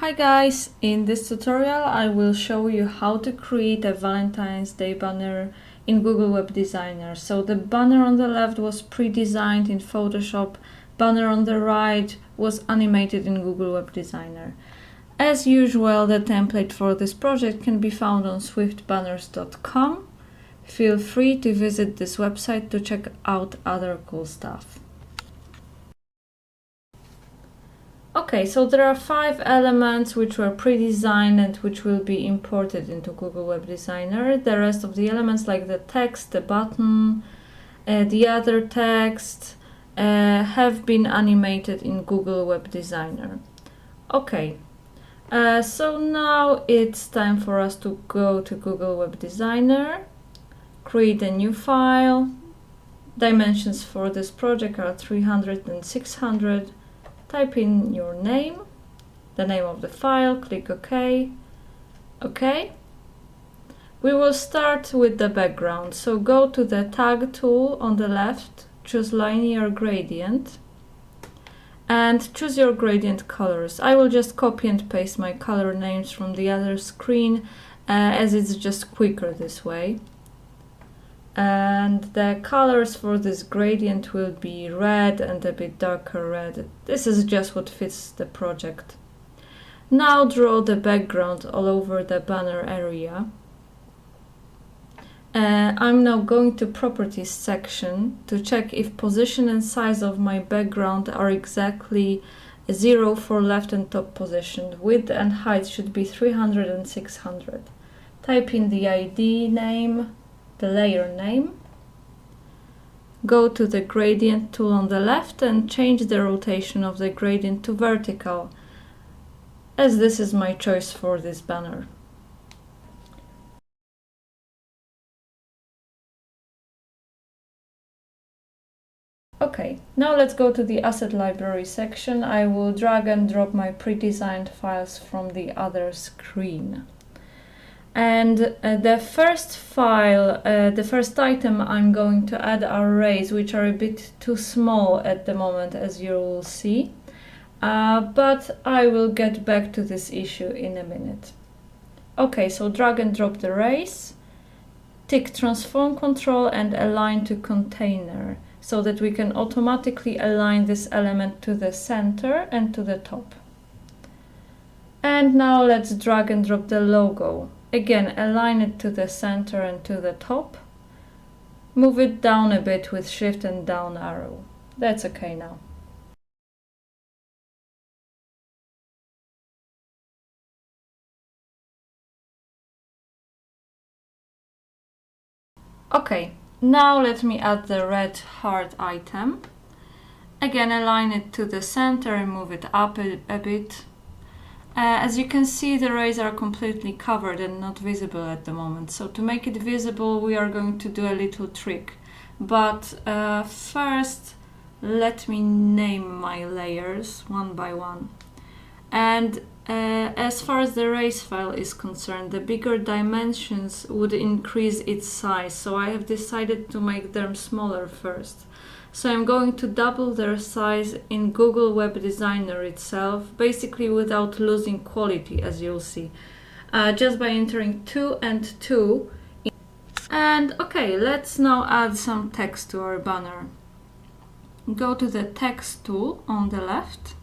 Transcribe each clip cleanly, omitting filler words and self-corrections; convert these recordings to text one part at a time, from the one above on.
Hi guys, in this tutorial I will show you how to create a Valentine's Day banner in Google Web Designer. So the banner on the left was pre-designed in Photoshop, banner on the right was animated in Google Web Designer. As usual, the template for this project can be found on swiftbanners.com. Feel free to visit this website to check out other cool stuff. Okay, so there are 5 elements which were pre-designed and which will be imported into Google Web Designer. The rest of the elements, like the text, the button, the other text, have been animated in Google Web Designer. Okay, so now it's time for us to go to Google Web Designer, create a new file. Dimensions for this project are 300 and 600. Type in your name, the name of the file, click OK. OK. We will start with the background. So go to the tag tool on the left, choose linear gradient, and choose your gradient colors. I will just copy and paste my color names from the other screen, as it's just quicker this way. And the colors for this gradient will be red and a bit darker red. This is just what fits the project. Now draw the background all over the banner area. I'm now going to Properties section to check if position and size of my background are exactly 0 for left and top position. Width and height should be 300 and 600. Type in the ID name, the layer name. Go to the gradient tool on the left and change the rotation of the gradient to vertical, as this is my choice for this banner. Okay, now let's go to the Asset Library section. I will drag and drop my pre-designed files from the other screen. And the first file, the first item I'm going to add are arrays, which are a bit too small at the moment, as you will see. But I will get back to this issue in a minute. Okay, so drag and drop the arrays, tick transform control and align to container, so that we can automatically align this element to the center and to the top. And now let's drag and drop the logo. Again, align it to the center and to the top. Move it down a bit with shift and down arrow. That's okay now. Okay, now let me add the red heart item. Again, align it to the center and move it up a bit. As you can see, the rays are completely covered and not visible at the moment. So to make it visible, we are going to do a little trick. But first, let me name my layers one by one. And as far as the rays file is concerned, the bigger dimensions would increase its size. So I have decided to make them smaller first. So I'm going to double their size in Google Web Designer itself, basically without losing quality, as you'll see, just by entering 2 and 2. And okay, let's now add some text to our banner. Go to the text tool on the left,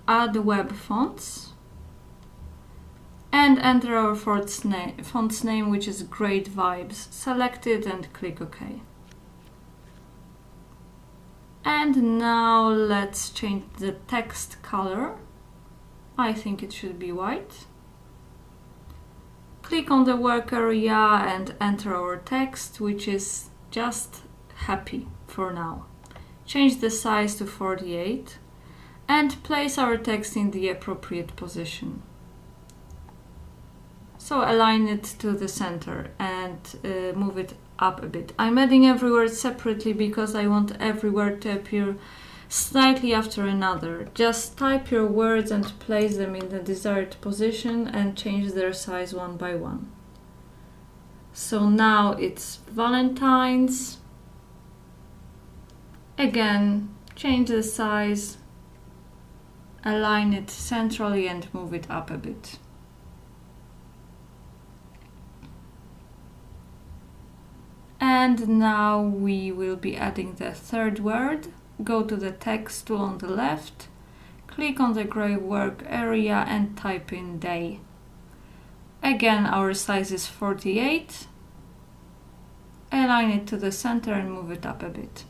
add web fonts, and enter our font's name, which is Great Vibes. Select it and click OK. And now let's change the text color. I think it should be white. Click on the work area and enter our text, which is just happy for now. Change the size to 48 and place our text in the appropriate position. So align it to the center and move it up a bit. I'm adding every word separately because I want every word to appear slightly after another. Just type your words and place them in the desired position and change their size one by one. So now it's Valentine's. Again, change the size align it centrally and move it up a bit. And now we will be adding the third word. Go to the text tool on the left, click on the gray work area and type in day. Again, our size is 48. Align it to the center and move it up a bit.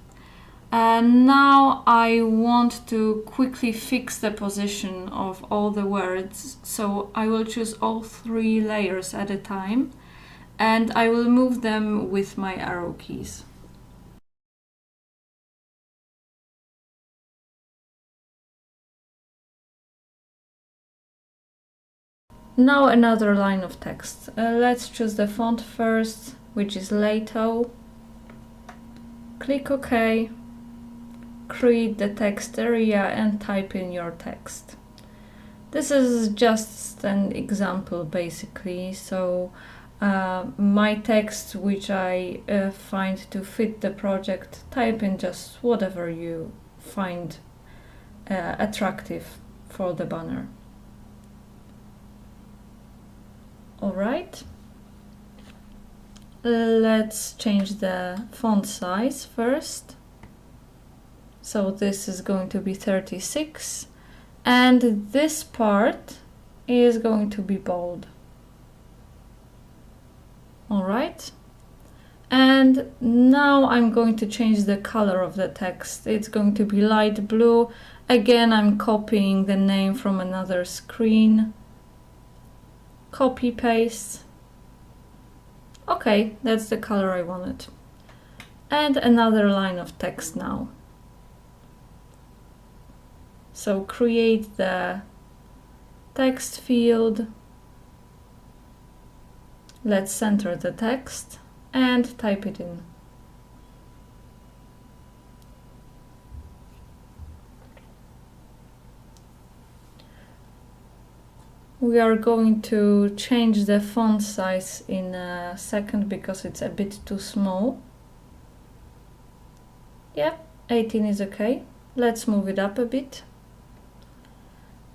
And now I want to quickly fix the position of all the words, so I will choose all 3 layers at a time and I will move them with my arrow keys. Now another line of text. Let's choose the font first, which is Lato. Click OK. Create the text area and type in your text. This is just an example basically, so my text which I find to fit the project, type in just whatever you find attractive for the banner. Alright, let's change the font size first. So this is going to be 36 and this part is going to be bold. Alright, and now I'm going to change the color of the text. It's going to be light blue. Again, I'm copying the name from another screen. Copy, paste. Okay, that's the color I wanted. And another line of text now. So create the text field. Let's center the text and type it in. We are going to change the font size in a second because it's a bit too small. Yeah, 18 is okay. Let's move it up a bit.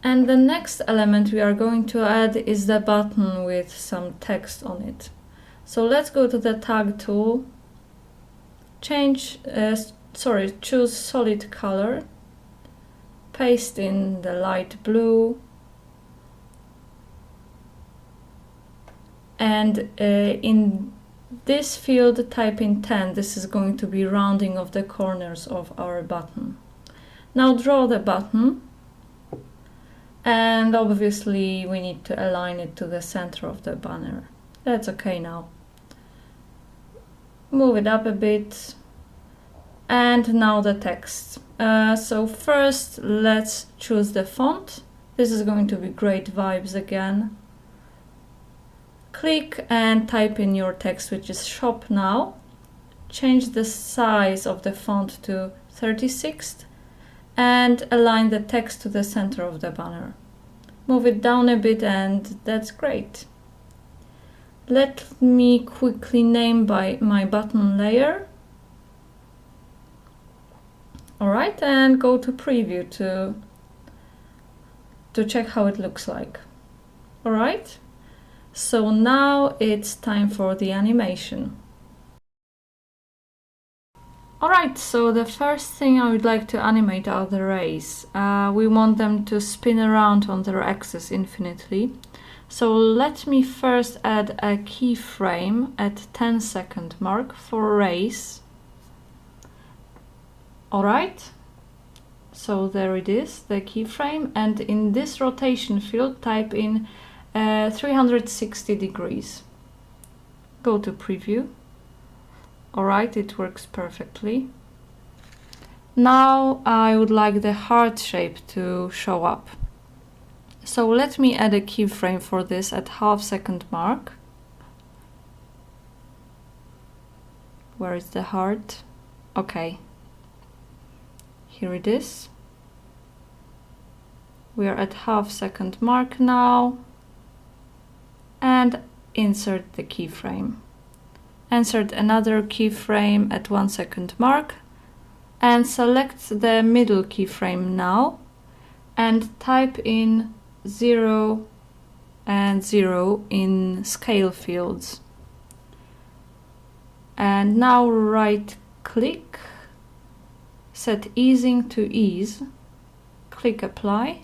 And the next element we are going to add is the button with some text on it. So let's go to the tag tool, choose solid color, paste in the light blue, and in this field type in 10. This is going to be rounding of the corners of our button. Now draw the button, and obviously we need to align it to the center of the banner. That's okay now. Move it up a bit, and now the text. So first let's choose the font. This is going to be Great Vibes again. Click and type in your text, which is Shop Now. Change the size of the font to 36 and align the text to the center of the banner. Move it down a bit and that's great. Let me quickly name my button layer. Alright, and go to preview to check how it looks like. Alright, so now it's time for the animation. Alright, so the first thing I would like to animate are the rays. We want them to spin around on their axis infinitely. So let me first add a keyframe at 10-second mark for rays. Alright, so there it is, the keyframe, and in this rotation field type in 360 degrees. Go to preview. Alright, it works perfectly. Now I would like the heart shape to show up. So let me add a keyframe for this at half-second mark. Where is the heart? Okay. Here it is. We are at half-second mark now. And insert the keyframe. Insert another keyframe at 1-second mark and select the middle keyframe now and type in 0 and 0 in scale fields. And now right click, set easing to ease, click apply,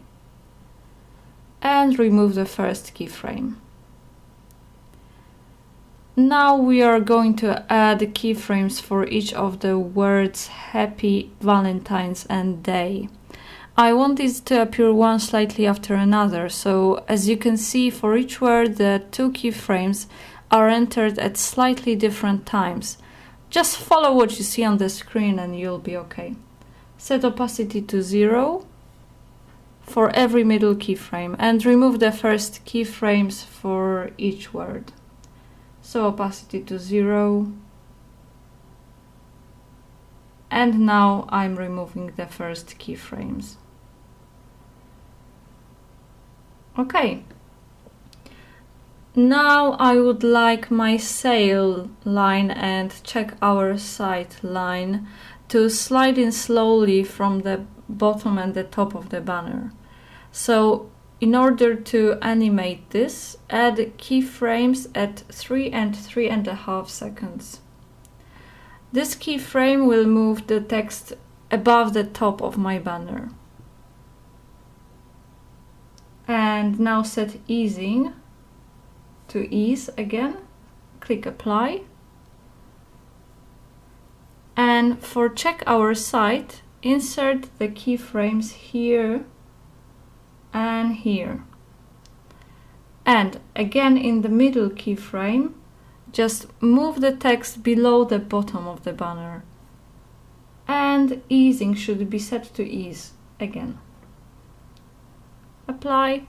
and remove the first keyframe. Now we are going to add keyframes for each of the words Happy Valentine's and Day. I want these to appear one slightly after another, so as you can see, for each word the two keyframes are entered at slightly different times. Just follow what you see on the screen and you'll be okay. Set opacity to 0 for every middle keyframe and remove the first keyframes for each word. So opacity to 0. And now I'm removing the first keyframes. Okay. Now I would like my sale line and check our site line to slide in slowly from the bottom and the top of the banner. So in order to animate this, add keyframes at 3 and 3.5 seconds. This keyframe will move the text above the top of my banner. And now set easing to ease again, click apply. And for check our site, insert the keyframes here and here. And again in the middle keyframe, just move the text below the bottom of the banner. And easing should be set to ease again. Apply.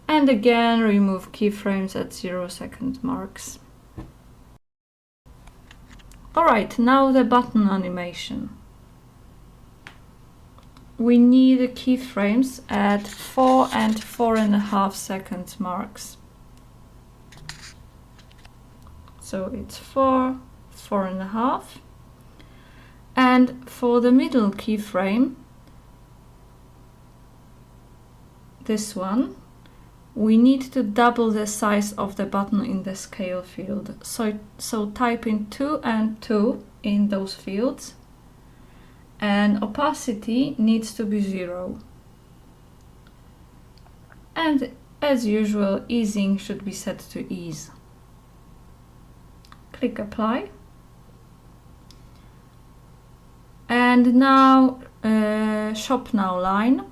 And again remove keyframes at 0 second marks. Alright, now the button animation. We need keyframes at 4 and 4.5 second marks. So it's 4, 4.5. And for the middle keyframe, this one, we need to double the size of the button in the scale field. So type in 2 and 2 in those fields. And opacity needs to be 0. And as usual, easing should be set to ease. Click apply. And now shop now line.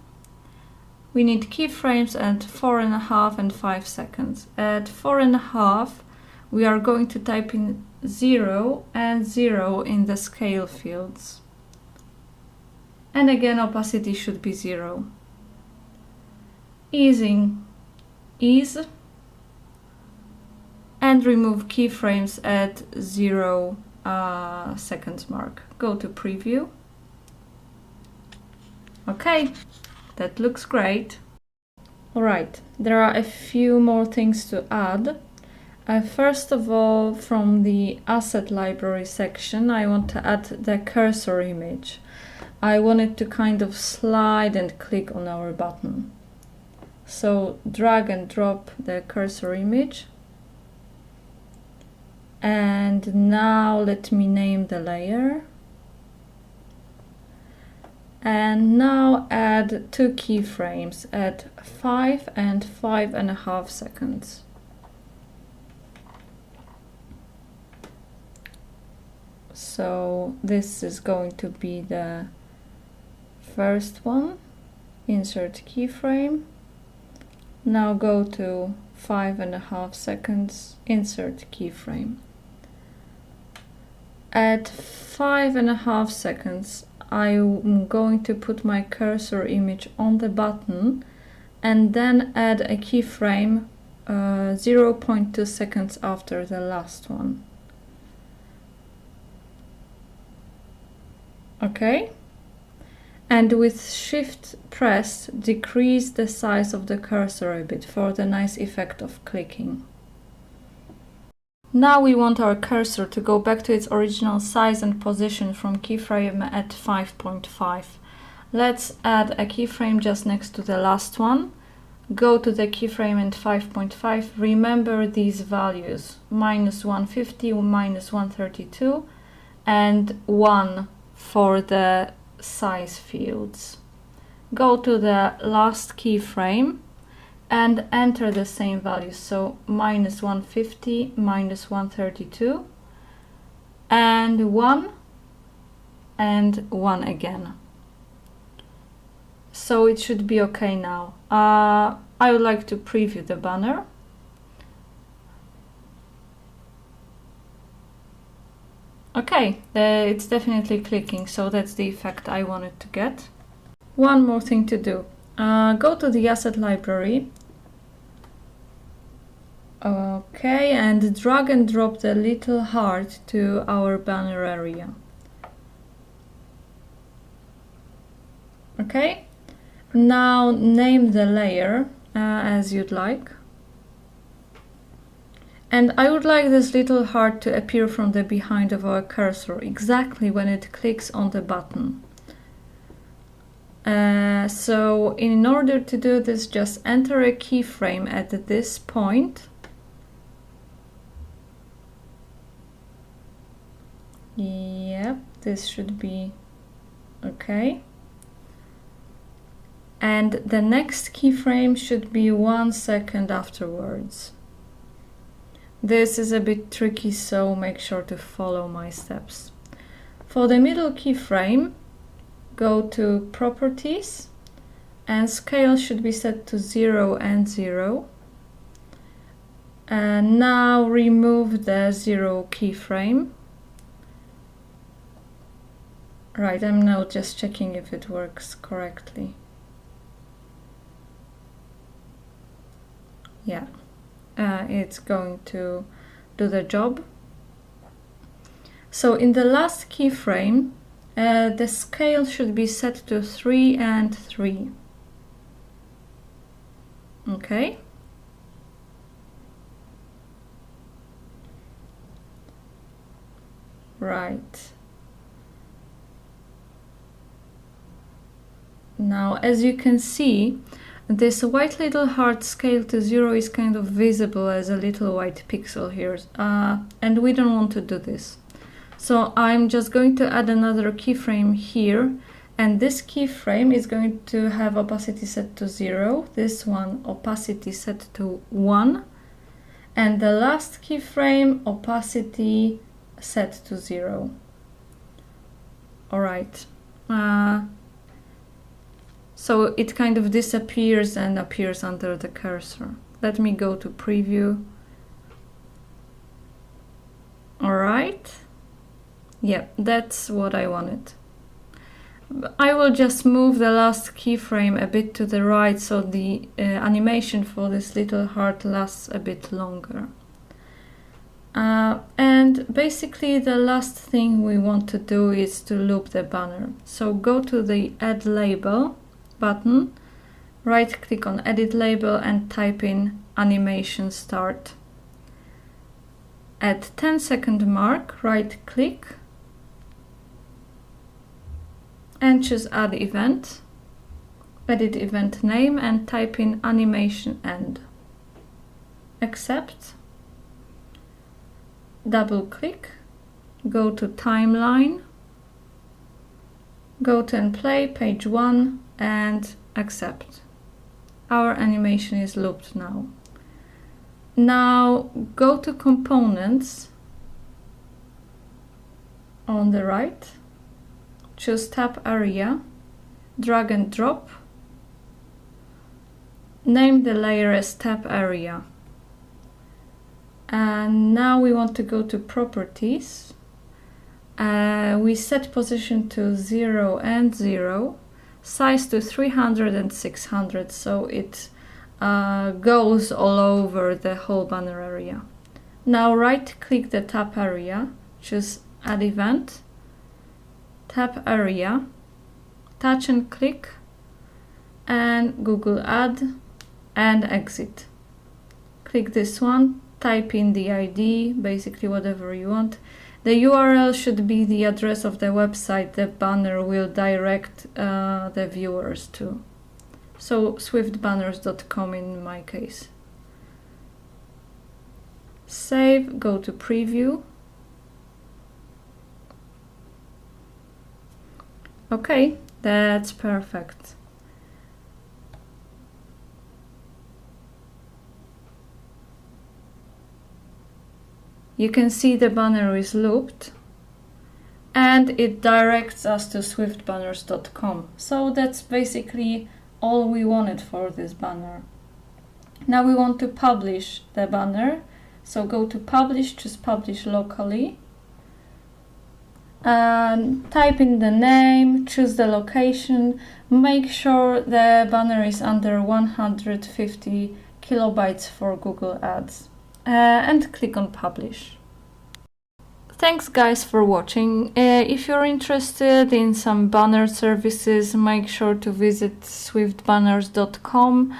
We need keyframes at 4.5 and 5 seconds. At 4.5, we are going to type in 0 and 0 in the scale fields. And again, opacity should be 0. Easing, ease. And remove keyframes at 0 seconds mark. Go to preview. Okay. That looks great. Alright, there are a few more things to add. First of all, from the asset library section, I want to add the cursor image. I want it to kind of slide and click on our button. So drag and drop the cursor image. And now let me name the layer. And now add 2 keyframes at 5 and 5.5 seconds. So this is going to be the first one. Insert keyframe. Now go to 5.5 seconds, insert keyframe. At 5.5 seconds, I'm going to put my cursor image on the button and then add a keyframe 0.2 seconds after the last one. Okay? And with Shift pressed, decrease the size of the cursor a bit for the nice effect of clicking. Now we want our cursor to go back to its original size and position from keyframe at 5.5. Let's add a keyframe just next to the last one. Go to the keyframe and 5.5. Remember these values, -150, -132, and 1 for the size fields. Go to the last keyframe and enter the same values, so -150, -132, and 1, and 1 again. So it should be okay now. I would like to preview the banner. Okay, it's definitely clicking, so that's the effect I wanted to get. One more thing to do. Go to the asset library. Okay, and drag and drop the little heart to our banner area. Okay, now name the layer as you'd like. And I would like this little heart to appear from the behind of our cursor, exactly when it clicks on the button. So in order to do this, just enter a keyframe at this point. Yep, this should be okay. And the next keyframe should be 1 second afterwards. This is a bit tricky, so make sure to follow my steps. For the middle keyframe, go to Properties, and Scale should be set to 0 and 0. And now remove the 0 keyframe. Right, I'm now just checking if it works correctly. Yeah, it's going to do the job. So in the last keyframe, the scale should be set to 3 and 3. Okay. Right. Now, as you can see, this white little heart scale to 0 is kind of visible as a little white pixel here, and we don't want to do this. So I'm just going to add another keyframe here, and this keyframe is going to have opacity set to 0, this one opacity set to 1, and the last keyframe opacity set to 0. Alright. So it kind of disappears and appears under the cursor. Let me go to preview. Alright. Yeah, that's what I wanted. I will just move the last keyframe a bit to the right so the animation for this little heart lasts a bit longer. And basically the last thing we want to do is to loop the banner. So go to the Add Label button, right click on Edit Label and type in Animation Start. At 10-second mark, right click and choose Add Event, edit event name and type in Animation End. Accept. Double click, go to Timeline, go to and play page 1 and accept. Our animation is looped now. Now go to Components on the right, choose Tab Area, drag and drop, name the layer as Tab Area. And now we want to go to Properties. We set position to 0 and 0, size to 300 and 600, so it goes all over the whole banner area. Now right click the tab area, choose Add Event, tab area, touch and click, and Google Add and exit. Click this one, type in the ID, basically whatever you want, The URL should be the address of the website the banner will direct the viewers to. So swiftbanners.com in my case. Save, go to preview. Okay, that's perfect. You can see the banner is looped and it directs us to swiftbanners.com. So that's basically all we wanted for this banner. Now we want to publish the banner. So go to publish, choose publish locally. And type in the name, choose the location, make sure the banner is under 150 kilobytes for Google Ads. And click on publish. Thanks guys for watching. If you're interested in some banner services, make sure to visit swiftbanners.com.